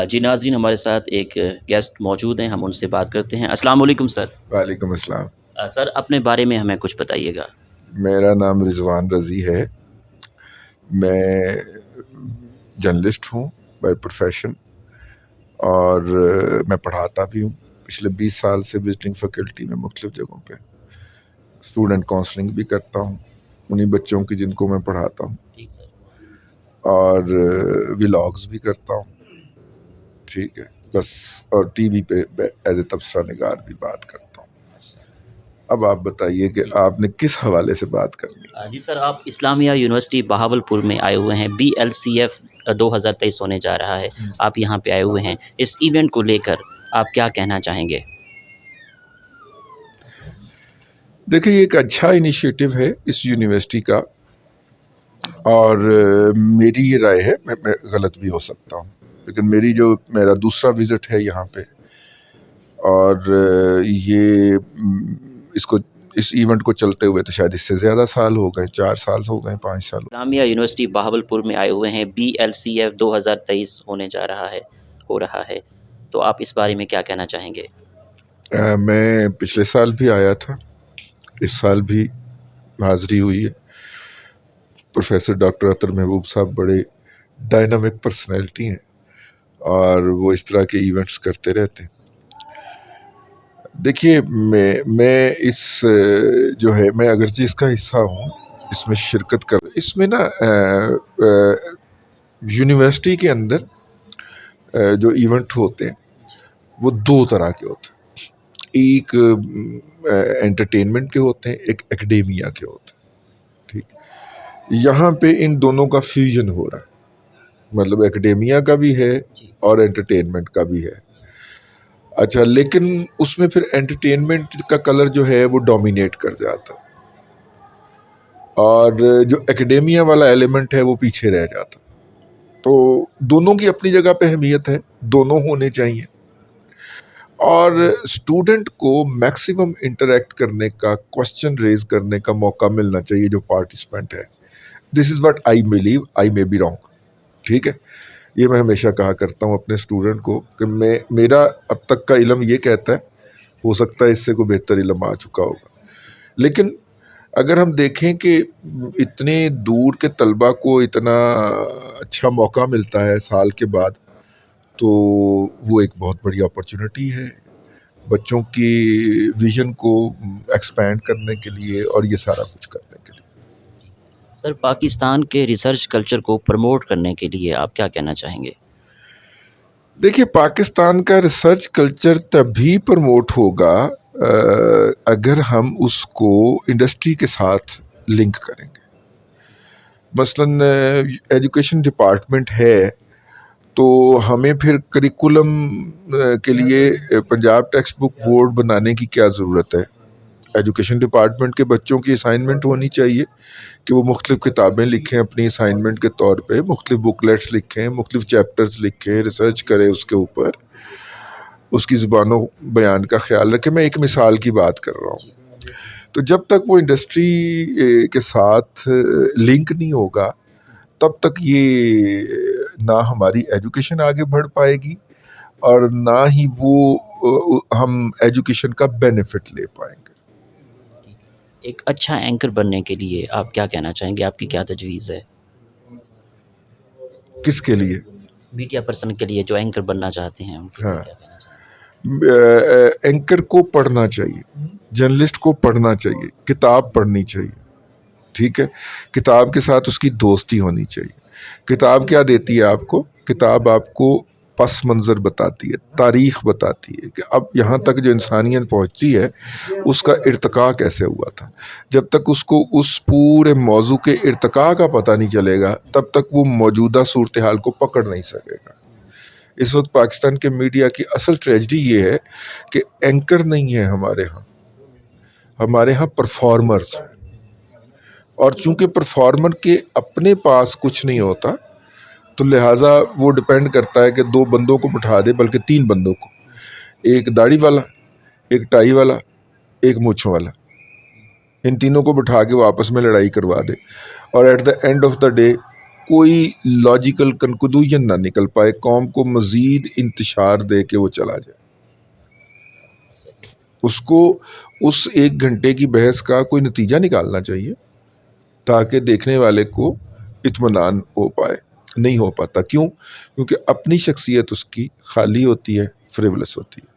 جی ناظرین، ہمارے ساتھ ایک گیسٹ موجود ہیں، ہم ان سے بات کرتے ہیں۔ السلام علیکم سر۔ وعلیکم السلام۔ سر اپنے بارے میں ہمیں کچھ بتائیے گا۔ میرا نام رضوان رضی ہے، میں جرنلسٹ ہوں بائی پروفیشن، اور میں پڑھاتا بھی ہوں۔ پچھلے 20 سال سے وزٹنگ فیکلٹی میں مختلف جگہوں پہ اسٹوڈنٹ کاؤنسلنگ بھی کرتا ہوں، انہیں بچوں کی جن کو میں پڑھاتا ہوں، ٹھیک سر۔ اور ولاگز بھی کرتا ہوں۔ ٹھیک ہے بس، اور ٹی وی پہ ایز اے تبصرہ نگار بھی بات کرتا ہوں۔ اب آپ بتائیے کہ آپ نے کس حوالے سے بات کرنی؟ جی سر، آپ اسلامیہ یونیورسٹی بہاولپور میں آئے ہوئے ہیں، BLCF 2023 ہونے جا رہا ہے، آپ یہاں پہ آئے ہوئے ہیں، اس ایونٹ کو لے کر آپ کیا کہنا چاہیں گے؟ دیکھیں، یہ ایک اچھا انیشیٹو ہے اس یونیورسٹی کا، اور میری یہ رائے ہے، میں غلط بھی ہو سکتا ہوں، لیکن میرا دوسرا وزٹ ہے یہاں پہ، اور یہ اس ایونٹ کو چلتے ہوئے تو شاید اس سے زیادہ سال ہو گئے، 4 سال ہو گئے، 5 سال ہو اسلامیہ یونیورسٹی بہاولپور میں آئے ہوئے ہیں، BLCF 2023 ہونے جا رہا ہے، ہو رہا ہے، تو آپ اس بارے میں کیا کہنا چاہیں گے؟ میں پچھلے سال بھی آیا تھا، اس سال بھی حاضری ہوئی ہے۔ پروفیسر ڈاکٹر عطر محبوب صاحب بڑے ڈائنامک پرسنالٹی ہیں، اور وہ اس طرح کے ایونٹس کرتے رہتے ہیں۔ دیکھیے، میں میں اگرچہ اس کا حصہ ہوں، اس میں شرکت کر، اس میں نا یونیورسٹی کے اندر جو ایونٹ ہوتے ہیں وہ 2 طرح کے ہوتے ہیں، ایک انٹرٹینمنٹ کے ہوتے ہیں، ایک ایکڈیمیا کے ہوتے ہیں۔ ٹھیک، یہاں پہ ان دونوں کا فیوژن ہو رہا ہے، مطلب ایکڈیمیا کا بھی ہے اور انٹرٹینمنٹ کا بھی ہے۔ اچھا، لیکن اس میں پھر انٹرٹینمنٹ کا کلر جو ہے وہ ڈومینیٹ کر جاتا ہے، اور جو ایکڈیمیا والا ایلیمنٹ ہے وہ پیچھے رہ جاتا ہے۔ تو دونوں کی اپنی جگہ پہ اہمیت ہے، دونوں ہونے چاہیے، اور اسٹوڈنٹ کو میکسیمم انٹریکٹ کرنے کا، کوسچن ریز کرنے کا موقع ملنا چاہیے جو پارٹیسپینٹ ہے۔ This is what I believe, I may be wrong. ٹھیک ہے، یہ میں ہمیشہ کہا کرتا ہوں اپنے اسٹوڈنٹ کو کہ میرا اب تک کا علم یہ کہتا ہے، ہو سکتا ہے اس سے کوئی بہتر علم آ چکا ہوگا، لیکن اگر ہم دیکھیں کہ اتنے دور کے طلبہ کو اتنا اچھا موقع ملتا ہے سال کے بعد، تو وہ ایک بہت بڑی اپرچونٹی ہے بچوں کی ویژن کو ایکسپینڈ کرنے کے لیے، اور یہ سارا کچھ کرنے کے لیے۔ سر، پاکستان کے ریسرچ کلچر کو پروموٹ کرنے کے لیے آپ کیا کہنا چاہیں گے؟ دیکھیے، پاکستان کا ریسرچ کلچر تبھی پروموٹ ہوگا اگر ہم اس کو انڈسٹری کے ساتھ لنک کریں گے۔ مثلاً ایجوکیشن ڈپارٹمنٹ ہے، تو ہمیں پھر کریکولم کے لیے پنجاب ٹیکسٹ بک بورڈ بنانے کی کیا ضرورت ہے؟ ایجوکیشن ڈپارٹمنٹ کے بچوں کی اسائنمنٹ ہونی چاہیے کہ وہ مختلف کتابیں لکھیں اپنی اسائنمنٹ کے طور پہ، مختلف بکلیٹس لکھیں، مختلف چیپٹرز لکھیں، ریسرچ کریں اس کے اوپر، اس کی زبان و بیان کا خیال رکھیں۔ میں ایک مثال کی بات کر رہا ہوں۔ تو جب تک وہ انڈسٹری کے ساتھ لنک نہیں ہوگا، تب تک یہ نہ ہماری ایجوکیشن آگے بڑھ پائے گی، اور نہ ہی ہم ایجوکیشن کا بینیفٹ لے پائیں گے۔ ایک اچھا اینکر بننے کے لیے آپ کیا کہنا چاہیں گے؟ آپ کی کیا تجویز ہے؟ کس کے لیے؟ میڈیا پرسن کے لیے جو اینکر بننا چاہتے ہیں، ان کے لیے ہاں، کیا کہنا چاہیں گے؟ اینکر کو پڑھنا چاہیے، جرنلسٹ کو پڑھنا چاہیے، کتاب پڑھنی چاہیے۔ ٹھیک ہے، کتاب کے ساتھ اس کی دوستی ہونی چاہیے۔ کتاب کیا دیتی ہے آپ کو؟ کتاب آپ کو پس منظر بتاتی ہے، تاریخ بتاتی ہے کہ اب یہاں تک جو انسانیت پہنچی ہے اس کا ارتقاء کیسے ہوا تھا۔ جب تک اس کو اس پورے موضوع کے ارتقاء کا پتہ نہیں چلے گا، تب تک وہ موجودہ صورتحال کو پکڑ نہیں سکے گا۔ اس وقت پاکستان کے میڈیا کی اصل ٹریجڈی یہ ہے کہ اینکر نہیں ہے ہمارے ہاں پرفارمرز ہیں، اور چونکہ پرفارمر کے اپنے پاس کچھ نہیں ہوتا، تو لہٰذا وہ ڈپینڈ کرتا ہے کہ 2 بندوں کو بٹھا دے، بلکہ 3 بندوں کو، ایک داڑھی والا، ایک ٹائی والا، ایک مونچھوں والا، ان تینوں کو بٹھا کے وہ آپس میں لڑائی کروا دے، اور at the end of the day کوئی لاجیکل کنکلوژن نہ نکل پائے، قوم کو مزید انتشار دے کے وہ چلا جائے. اس کو اس 1 گھنٹے کی بحث کا کوئی نتیجہ نکالنا چاہیے تاکہ دیکھنے والے کو اطمینان ہو پائے. نہیں ہو پاتا. کیوں؟ کیونکہ اپنی شخصیت اس کی خالی ہوتی ہے، فریولس ہوتی ہے.